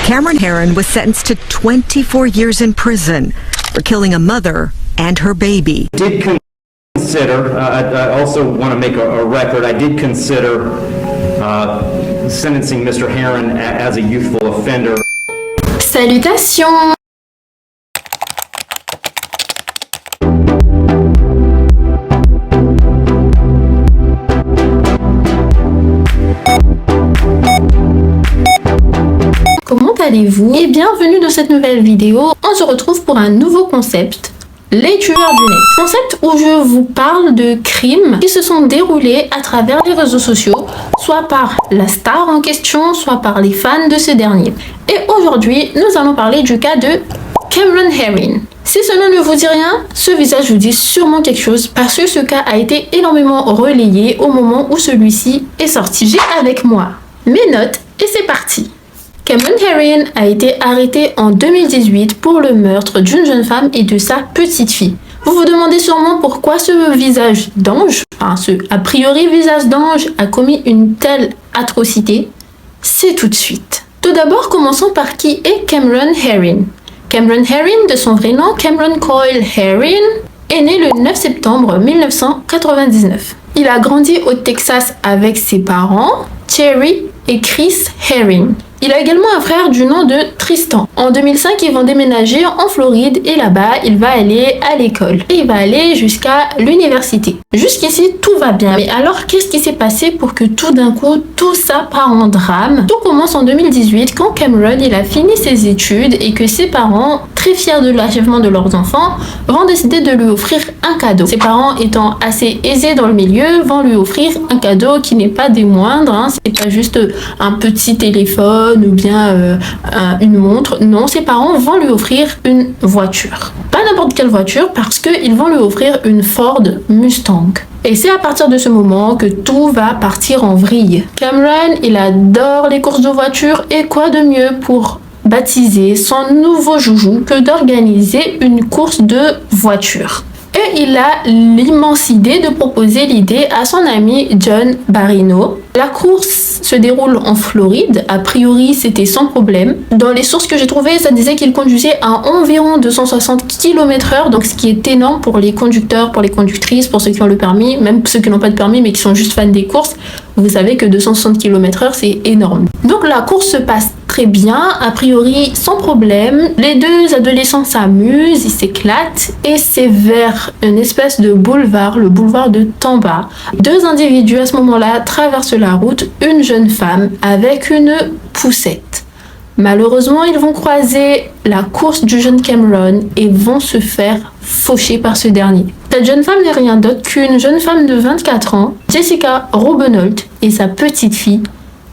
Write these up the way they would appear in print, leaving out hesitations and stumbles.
Cameron Herron was sentenced to 24 years in prison for killing a mother and her baby. I did consider, I also want to make a record, I did consider sentencing Mr. Herron as a youthful offender. Salutations! Comment allez-vous? Et bienvenue dans cette nouvelle vidéo. On se retrouve pour un nouveau concept, les tueurs du net. Concept où je vous parle de crimes qui se sont déroulés à travers les réseaux sociaux, soit par la star en question, soit par les fans de ce dernier. Et aujourd'hui, nous allons parler du cas de Cameron Herron. Si cela ne vous dit rien, ce visage vous dit sûrement quelque chose parce que ce cas a été énormément relayé au moment où celui-ci est sorti. J'ai avec moi mes notes et c'est parti. Cameron Herron a été arrêté en 2018 pour le meurtre d'une jeune femme et de sa petite fille. Vous vous demandez sûrement pourquoi ce visage d'ange, ce a priori visage d'ange, a commis une telle atrocité. C'est tout de suite. Tout d'abord, commençons par qui est Cameron Herron. Cameron Herron, de son vrai nom Cameron Coyle Herron, est né le 9 septembre 1999. Il a grandi au Texas avec ses parents, Terry et Chris Herron. Il a également un frère du nom de Tristan. En 2005, ils vont déménager en Floride et là-bas, il va aller à l'école. Et il va aller jusqu'à l'université. Jusqu'ici, tout va bien. Mais alors, qu'est-ce qui s'est passé pour que tout d'un coup, tout ça part en drame? Tout commence en 2018 quand Cameron, il a fini ses études et que ses parents, très fiers de l'achèvement de leurs enfants, vont décider de lui offrir un cadeau. Ses parents étant assez aisés dans le milieu, vont lui offrir un cadeau qui n'est pas des moindres. C'est pas juste un petit téléphone ou bien une montre. Non, ses parents vont lui offrir une voiture. Pas n'importe quelle voiture parce qu'ils vont lui offrir une Ford Mustang. Et c'est à partir de ce moment que tout va partir en vrille. Cameron, il adore les courses de voiture et quoi de mieux pour baptiser son nouveau joujou que d'organiser une course de voiture. Et il a l'immense idée de proposer l'idée à son ami John Barrino. La course se déroule en Floride. A priori, c'était sans problème. Dans les sources que j'ai trouvées, ça disait qu'il conduisait à environ 260 km/h, donc ce qui est énorme pour les conducteurs, pour les conductrices, pour ceux qui ont le permis, même ceux qui n'ont pas de permis mais qui sont juste fans des courses. Vous savez que 260 km/h, c'est énorme. Donc la course se passe très bien, a priori sans problème. Les deux adolescents s'amusent, ils s'éclatent et c'est vers une espèce de boulevard, le boulevard de Tampa. Deux individus à ce moment-là traversent la route, une jeune femme avec une poussette. Malheureusement, ils vont croiser la course du jeune Cameron et vont se faire faucher par ce dernier. Cette jeune femme n'est rien d'autre qu'une jeune femme de 24 ans, Jessica Robenolt, et sa petite fille,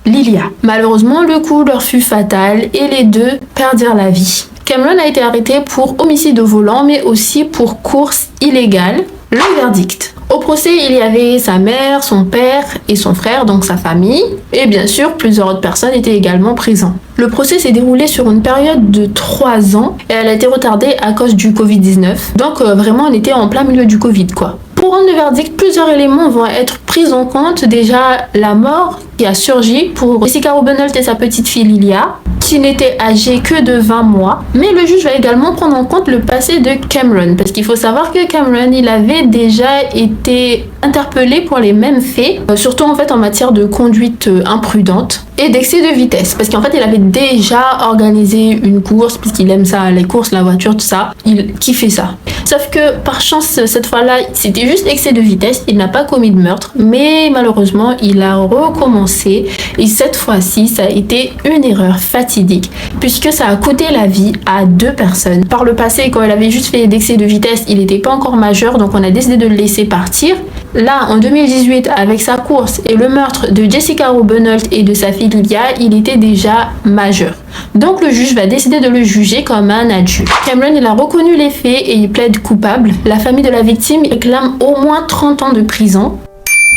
Lilia. Malheureusement, le coup leur fut fatal et les deux perdirent la vie. Cameron a été arrêté pour homicide au volant, mais aussi pour course illégale. Le verdict. Au procès, il y avait sa mère, son père et son frère, donc sa famille. Et bien sûr, plusieurs autres personnes étaient également présentes. Le procès s'est déroulé sur une période de 3 ans et elle a été retardée à cause du Covid-19. Donc vraiment, on était en plein milieu du Covid, quoi. Pour rendre le verdict, plusieurs éléments vont être pris en compte. Déjà, la mort qui a surgi pour Jessica Robenolt et sa petite fille Lilia, qui n'était âgée que de 20 mois. Mais le juge va également prendre en compte le passé de Cameron, parce qu'il faut savoir que Cameron, il avait déjà été interpellé pour les mêmes faits, surtout en fait en matière de conduite imprudente et d'excès de vitesse, parce qu'en fait il avait déjà organisé une course, puisqu'il aime ça, les courses, la voiture, tout ça, il kiffait ça. Sauf que par chance, cette fois-là, c'était juste excès de vitesse, il n'a pas commis de meurtre, mais malheureusement, il a recommencé, et cette fois-ci, ça a été une erreur fatidique, puisque ça a coûté la vie à 2 personnes. Par le passé, quand il avait juste fait d'excès de vitesse, il n'était pas encore majeur, donc on a décidé de le laisser partir. Là, en 2018, avec sa course et le meurtre de Jessica Robenolt et de sa fille Lilia, il était déjà majeur. Donc le juge va décider de le juger comme un adulte. Cameron, il a reconnu les faits et il plaide coupable. La famille de la victime réclame au moins 30 ans de prison.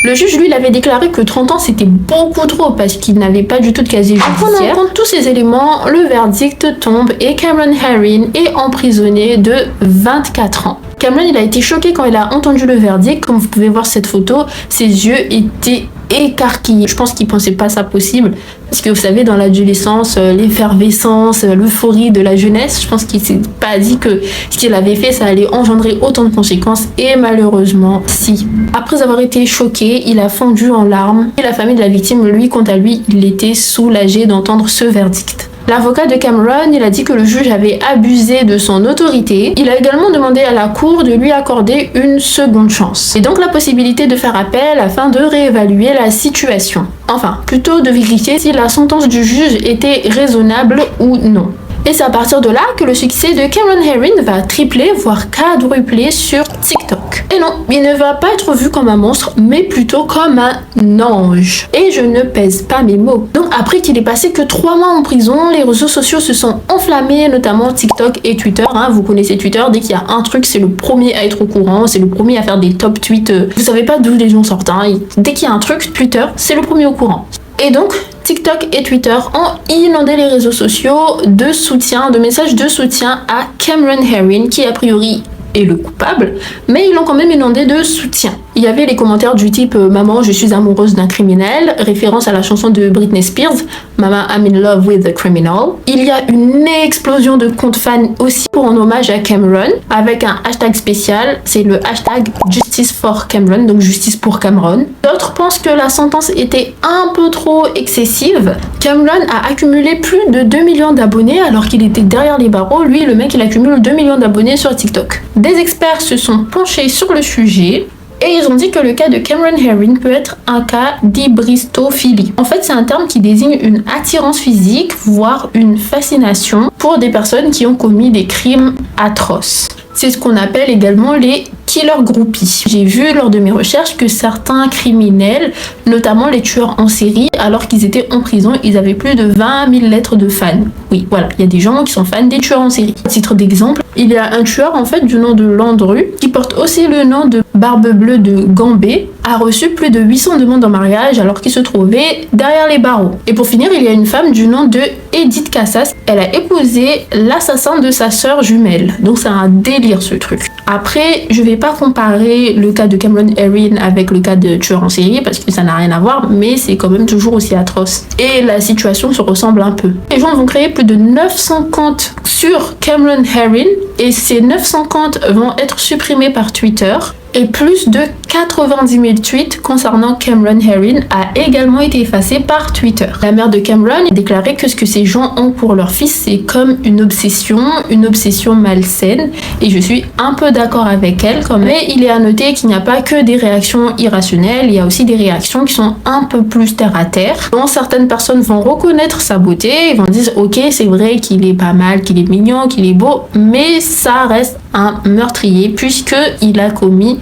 Le juge, lui, il avait déclaré que 30 ans, c'était beaucoup trop parce qu'il n'avait pas du tout de casier judiciaire. En prenant en compte tous ces éléments, le verdict tombe et Cameron Herron est emprisonné de 24 ans. Cameron, il a été choqué quand il a entendu le verdict. Comme vous pouvez voir cette photo, ses yeux étaient écarquillé. Je pense qu'il pensait pas ça possible parce que vous savez, dans l'adolescence, l'effervescence, l'euphorie de la jeunesse, je pense qu'il s'est pas dit que ce qu'il avait fait, ça allait engendrer autant de conséquences, et malheureusement, si. Après avoir été choqué, il a fondu en larmes et la famille de la victime, lui, quant à lui, il était soulagé d'entendre ce verdict. L'avocat de Cameron, il a dit que le juge avait abusé de son autorité. Il a également demandé à la cour de lui accorder une seconde chance. Et donc la possibilité de faire appel afin de réévaluer la situation. Enfin, plutôt de vérifier si la sentence du juge était raisonnable ou non. Et c'est à partir de là que le succès de Cameron Herring va tripler, voire quadrupler sur TikTok. Et non, il ne va pas être vu comme un monstre, mais plutôt comme un ange. Et je ne pèse pas mes mots. Donc après qu'il ait passé que 3 mois en prison, les réseaux sociaux se sont enflammés, notamment TikTok et Twitter. Vous connaissez Twitter, dès qu'il y a un truc, c'est le premier à être au courant, c'est le premier à faire des top tweets. Vous savez pas d'où les gens sortent. Dès qu'il y a un truc, Twitter, c'est le premier au courant. Et donc, TikTok et Twitter ont inondé les réseaux sociaux de soutien, de messages de soutien à Cameron Herring, qui a priori est le coupable, mais ils l'ont quand même inondé de soutien. Il y avait les commentaires du type « Maman, je suis amoureuse d'un criminel », référence à la chanson de Britney Spears « Mama, I'm in love with a criminal ». Il y a une explosion de comptes fans aussi pour un hommage à Cameron, avec un hashtag spécial, c'est le hashtag Justice for Cameron, donc justice pour Cameron. D'autres pensent que la sentence était un peu trop excessive. Cameron a accumulé plus de 2 millions d'abonnés alors qu'il était derrière les barreaux. Lui, le mec, il accumule 2 millions d'abonnés sur TikTok. Des experts se sont penchés sur le sujet et ils ont dit que le cas de Cameron Herring peut être un cas d'hybristophilie. En fait, c'est un terme qui désigne une attirance physique, voire une fascination pour des personnes qui ont commis des crimes atroces. C'est ce qu'on appelle également les killer groupies. J'ai vu lors de mes recherches que certains criminels, notamment les tueurs en série, alors qu'ils étaient en prison, ils avaient plus de 20 000 lettres de fans. Oui, voilà, il y a des gens qui sont fans des tueurs en série. À titre d'exemple, il y a un tueur en fait du nom de Landru, qui porte aussi le nom de Barbe Bleue de Gambé, a reçu plus de 800 demandes en mariage alors qu'il se trouvait derrière les barreaux. Et pour finir, il y a une femme du nom de Edith Cassas. Elle a épousé l'assassin de sa sœur jumelle. Donc c'est un délire ce truc. Après, je vais pas comparer le cas de Cameron Herring avec le cas de tueur en série parce que ça n'a rien à voir, mais c'est quand même toujours aussi atroce. Et la situation se ressemble un peu. Les gens vont créer plus de 900 comptes sur Cameron Herring et ces 900 comptes vont être supprimés par Twitter. Et plus de 90 000 tweets concernant Cameron Herring a également été effacé par Twitter. La mère de Cameron a déclaré que ce que ces gens ont pour leur fils, c'est comme une obsession malsaine. Et je suis un peu d'accord avec elle quand même. Mais il est à noter qu'il n'y a pas que des réactions irrationnelles, il y a aussi des réactions qui sont un peu plus terre à terre. Donc certaines personnes vont reconnaître sa beauté, ils vont dire ok, c'est vrai qu'il est pas mal, qu'il est mignon, qu'il est beau, mais ça reste un meurtrier puisqu'il a commis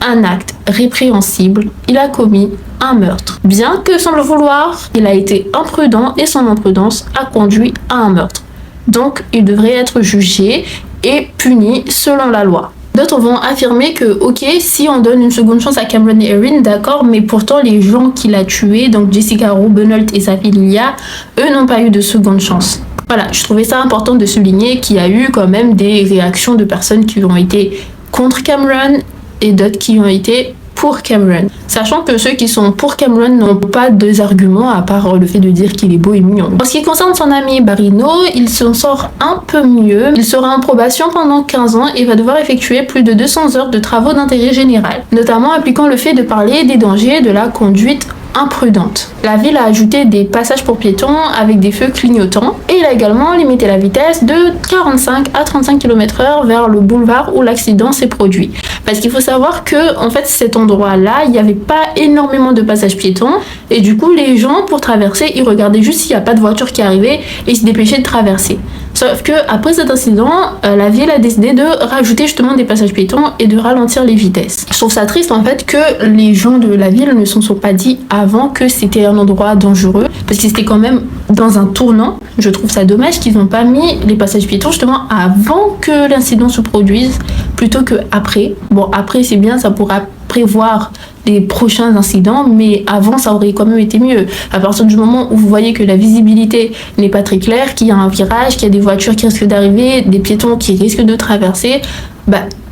un acte répréhensible, il a commis un meurtre. Bien que sans le vouloir, il a été imprudent et son imprudence a conduit à un meurtre. Donc, il devrait être jugé et puni selon la loi. D'autres vont affirmer que, ok, si on donne une seconde chance à Cameron Herring, d'accord, mais pourtant les gens qu'il a tués, donc Jessica Roubenolt et sa fille Lia, eux n'ont pas eu de seconde chance. Voilà, je trouvais ça important de souligner qu'il y a eu quand même des réactions de personnes qui ont été contre Cameron et d'autres qui ont été pour Cameron. Sachant que ceux qui sont pour Cameron n'ont pas deux arguments à part le fait de dire qu'il est beau et mignon. En ce qui concerne son ami Barrino, il s'en sort un peu mieux. Il sera en probation pendant 15 ans et va devoir effectuer plus de 200 heures de travaux d'intérêt général, notamment impliquant le fait de parler des dangers de la conduite imprudente. La ville a ajouté des passages pour piétons avec des feux clignotants et il a également limité la vitesse de 45 à 35 km/h vers le boulevard où l'accident s'est produit. Parce qu'il faut savoir que en fait cet endroit-là, il n'y avait pas énormément de passages piétons et du coup les gens pour traverser, ils regardaient juste s'il n'y a pas de voiture qui arrivait et ils se dépêchaient de traverser. Sauf que après cet incident, la ville a décidé de rajouter justement des passages piétons et de ralentir les vitesses. Je trouve ça triste en fait que les gens de la ville ne se sont pas dit avant que c'était un endroit dangereux parce que c'était quand même dans un tournant. Je trouve ça dommage qu'ils n'ont pas mis les passages piétons justement avant que l'incident se produise plutôt que après. Bon, après c'est bien, ça pourra prévoir les prochains incidents, mais avant ça aurait quand même été mieux. À partir du moment où vous voyez que la visibilité n'est pas très claire, qu'il y a un virage, qu'il y a des voitures qui risquent d'arriver, des piétons qui risquent de traverser,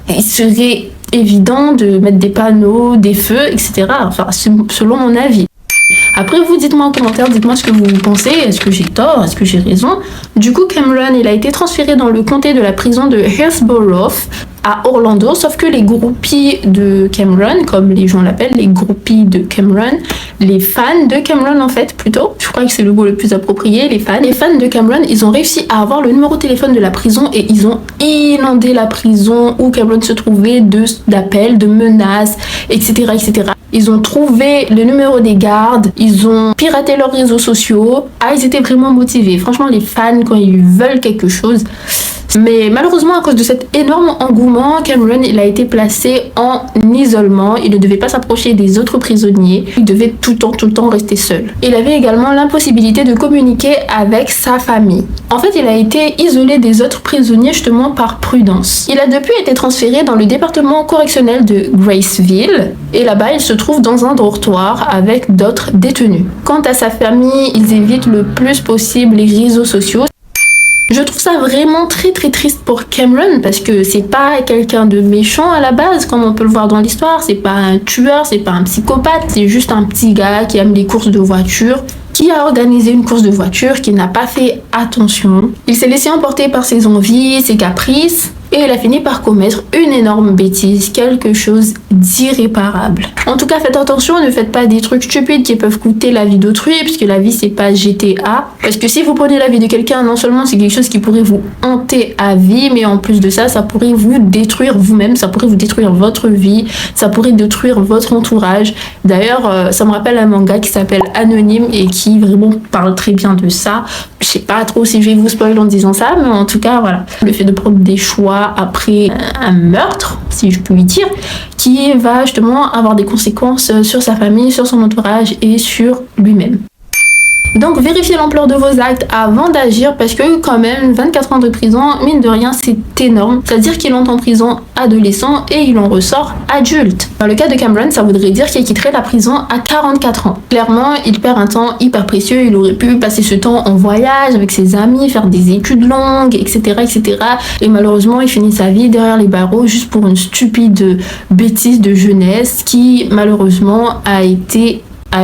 il serait évident de mettre des panneaux, des feux, etc. Enfin, selon mon avis. Après, vous dites-moi en commentaire, dites-moi ce que vous pensez. Est-ce que j'ai tort? Est-ce que j'ai raison? Du coup, Cameron, il a été transféré dans le comté de la prison de Hillsborough à Orlando, sauf que les groupies de Cameron, comme les gens l'appellent, les groupies de Cameron, les fans de Cameron en fait plutôt, je crois que c'est le mot le plus approprié, les fans de Cameron, ils ont réussi à avoir le numéro de téléphone de la prison et ils ont inondé la prison où Cameron se trouvait d'appels, de menaces, etc., etc. Ils ont trouvé le numéro des gardes, ils ont piraté leurs réseaux sociaux. Ah, ils étaient vraiment motivés. Franchement, les fans, quand ils veulent quelque chose. Mais malheureusement, à cause de cet énorme engouement, Cameron, il a été placé en isolement. Il ne devait pas s'approcher des autres prisonniers. Il devait tout le temps rester seul. Il avait également l'impossibilité de communiquer avec sa famille. En fait, il a été isolé des autres prisonniers justement par prudence. Il a depuis été transféré dans le département correctionnel de Graceville. Et là-bas, il se trouve dans un dortoir avec d'autres détenus. Quant à sa famille, ils évitent le plus possible les réseaux sociaux. Je trouve ça vraiment très triste pour Cameron parce que c'est pas quelqu'un de méchant à la base comme on peut le voir dans l'histoire, c'est pas un tueur, c'est pas un psychopathe, c'est juste un petit gars qui aime les courses de voiture, qui a organisé une course de voiture, qui n'a pas fait attention. Il s'est laissé emporter par ses envies, ses caprices et il a fini par commettre une énorme bêtise, quelque chose d'irréparable. En tout cas, faites attention, ne faites pas des trucs stupides qui peuvent coûter la vie d'autrui, puisque la vie c'est pas GTA. Parce que si vous prenez la vie de quelqu'un, non seulement c'est quelque chose qui pourrait vous hanter à vie, mais en plus de ça, ça pourrait vous détruire vous-même, ça pourrait vous détruire votre vie, ça pourrait détruire votre entourage. D'ailleurs, ça me rappelle un manga qui s'appelle Anonyme et qui vraiment parle très bien de ça. Je sais pas trop si je vais vous spoiler en disant ça, mais en tout cas, voilà. Le fait de prendre des choix après un meurtre, si je puis dire, qui va justement avoir des conséquences sur sa famille, sur son entourage et sur lui-même. Donc vérifiez l'ampleur de vos actes avant d'agir parce que quand même 24 ans de prison, mine de rien, c'est énorme. C'est-à-dire qu'il entre en prison adolescent et il en ressort adulte. Dans le cas de Cameron, ça voudrait dire qu'il quitterait la prison à 44 ans. Clairement, il perd un temps hyper précieux. Il aurait pu passer ce temps en voyage avec ses amis, faire des études longues, etc., etc. Et malheureusement, il finit sa vie derrière les barreaux juste pour une stupide bêtise de jeunesse qui malheureusement a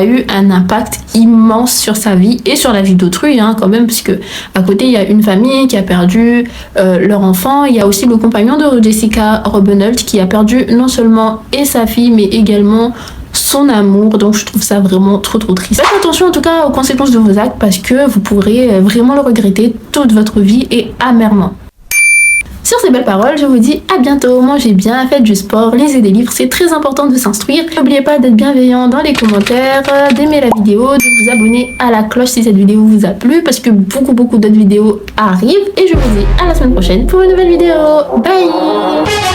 eu un impact immense sur sa vie et sur la vie d'autrui quand même, puisque à côté il y a une famille qui a perdu leur enfant, il y a aussi le compagnon de Jessica Robinholt qui a perdu non seulement et sa fille mais également son amour, donc je trouve ça vraiment trop triste. Faites attention en tout cas aux conséquences de vos actes parce que vous pourrez vraiment le regretter toute votre vie et amèrement. Sur ces belles paroles, je vous dis à bientôt, mangez bien, faites du sport, lisez des livres, c'est très important de s'instruire. N'oubliez pas d'être bienveillant dans les commentaires, d'aimer la vidéo, de vous abonner à la cloche si cette vidéo vous a plu parce que beaucoup d'autres vidéos arrivent et je vous dis à la semaine prochaine pour une nouvelle vidéo. Bye!